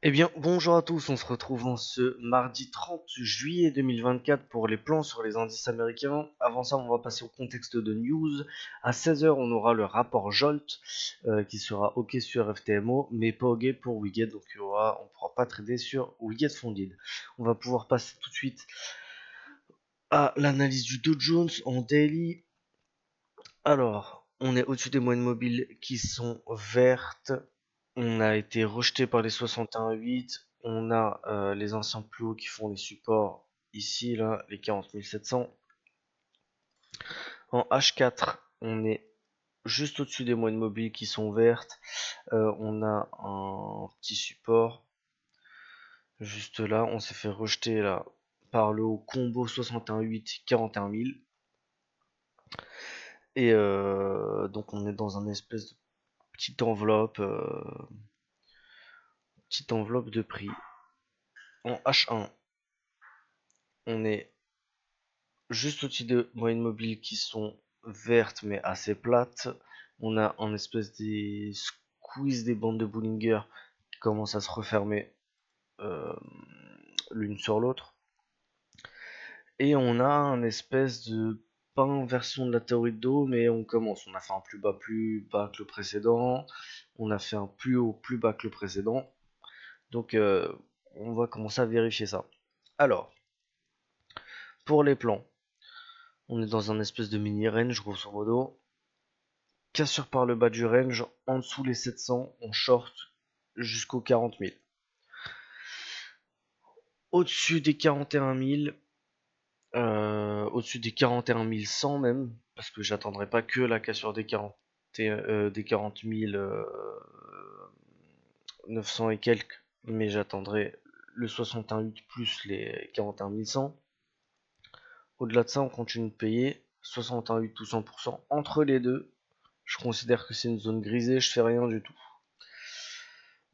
Eh bien, bonjour à tous, on se retrouve en ce mardi 30 juillet 2024 pour les plans sur les indices américains. Avant ça, on va passer au contexte de news. À 16h, on aura le rapport Jolt qui sera OK sur FTMO, mais pas OK pour Wiget, donc on ne pourra pas trader sur Wiget Funded. On va pouvoir passer tout de suite à l'analyse du Dow Jones en daily. Alors, on est au-dessus des moyennes mobiles qui sont vertes. On a été rejeté par les 61,8. On a les anciens plus hauts qui font les supports ici, là, les 40 700. En H4, on est juste au-dessus des moyennes mobiles qui sont vertes. On a un petit support juste là. On s'est fait rejeter là par le haut combo 61,8, 41 000. Et donc on est dans un espèce de petite enveloppe de prix. En H1, on est juste au-dessus de moyennes mobiles qui sont vertes mais assez plates. On a en espèce des squeeze des bandes de Bollinger qui commencent à se refermer euh, l'une sur l'autre. Et on a un espèce de, pas inversion de la théorie de dos, mais on commence. On a fait un plus bas que le précédent. On a fait un plus haut plus bas que le précédent. Donc on va commencer à vérifier ça. Alors, pour les plans, on est dans un espèce de mini range grosso modo. Cassure par le bas du range, en dessous les 700, on short jusqu'aux 40 000. Au-dessus des 41 000, au-dessus des 41 100 même, parce que j'attendrai pas que la cassure des 40 000 900 et quelques, mais j'attendrai le 61,8 plus les 41 100. Au-delà de ça, on continue de payer 61,8 ou 100%. Entre les deux, je considère que c'est une zone grisée, je fais rien du tout.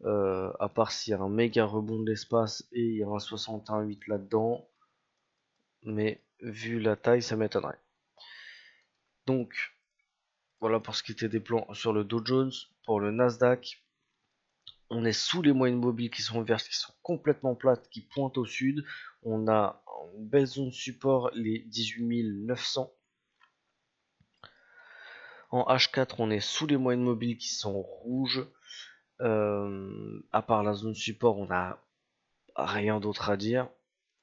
À part s'il y a un méga rebond de l'espace et il y a un 61,8 là-dedans, mais vu la taille, ça m'étonnerait. Donc, voilà pour ce qui était des plans sur le Dow Jones. Pour le Nasdaq, on est sous les moyennes mobiles qui sont vertes, qui sont complètement plates, qui pointent au sud. On a une belle zone support, les 18 900. En H4, on est sous les moyennes mobiles qui sont rouges. À part la zone support, on n'a rien d'autre à dire.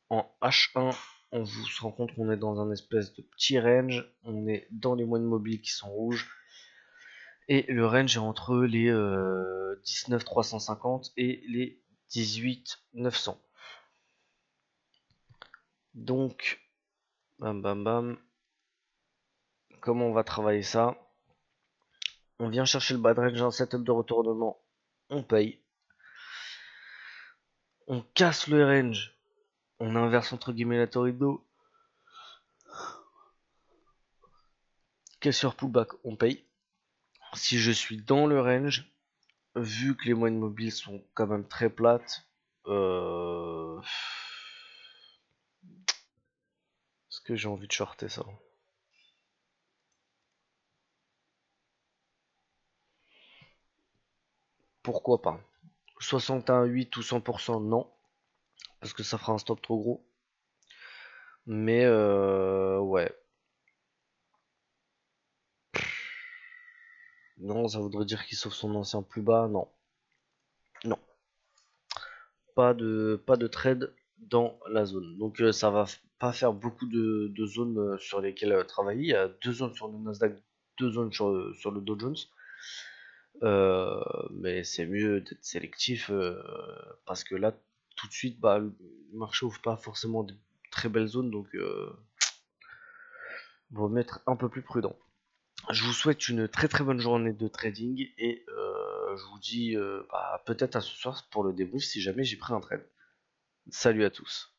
En H1, on se rend compte qu'on est dans un espèce de petit range. On est dans les moyennes mobiles qui sont rouges. Et le range est entre les 19 350 et les 18 900. Donc, bam bam bam. Comment on va travailler ça? On vient chercher le bad range, un setup de retournement. On paye. On casse le range. On inverse entre guillemets la théorie de dos. Cassure pullback, on paye. Si je suis dans le range, vu que les moyennes mobiles sont quand même très plates, est-ce que j'ai envie de shorter ça? Pourquoi pas? 61,8 ou 100% non, parce que ça fera un stop trop gros. Mais ouais. Non, ça voudrait dire qu'il sauve son ancien plus bas. Non. Non. Pas de trade dans la zone. Donc ça va pas faire beaucoup de zones sur lesquelles travailler. Il y a 2 zones sur le Nasdaq, 2 zones sur le Dow Jones. Mais c'est mieux d'être sélectif parce que là, tout de suite, bah, le marché ouvre pas forcément de très belles zones, donc vaut être un peu plus prudent. Je vous souhaite une très très bonne journée de trading et je vous dis peut-être à ce soir pour le débrief si jamais j'ai pris un trade. Salut à tous.